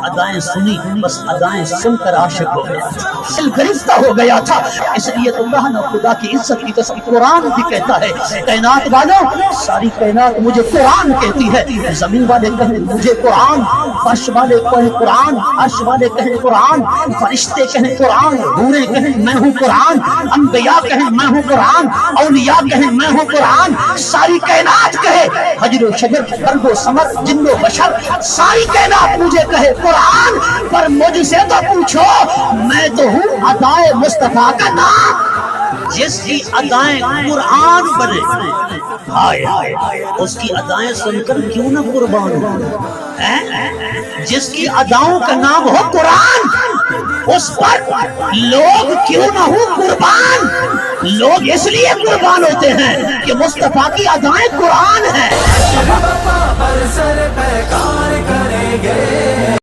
अदाएं सुनी, बस अदाएं सुनकर आशिक हो गया, दिल गिरफ्ता हो गया था। इसलिए तो कहा ना, खुदा की इज्जत की कसम, कुरान भी कहता है, कायनात वालों, सारी कायनात मुझे कुरान कहती है। जमीन वाले कहें मुझे कुरान, फर्श वाले कहें कुरान, अर्श वाले कहें कुरान, फरिश्ते कहें कुरान, हूरें कहें मैं हूँ कुरान, अंबिया कहें मैं हूँ कुरान, औलिया कहें मैं हूँ कुरान, सारी कायनात कहे, हजर शजर बर्गो समर जिन्नो बशर, सारी कायनात मुझे कहे कुरान। पर मुझसे तो पूछो, मैं तो हूँ अदाए मुस्तफा का नाम। जिसकी अदाएं कुरान बने, हाय उसकी अदाएं सुनकर क्यों ना कुर्बान है। जिसकी अदाओं का नाम हो कुरान, उस पर लोग क्यों ना हो कुर्बान। लोग इसलिए कुर्बान होते हैं कि मुस्तफा की अदाएं कुरान है।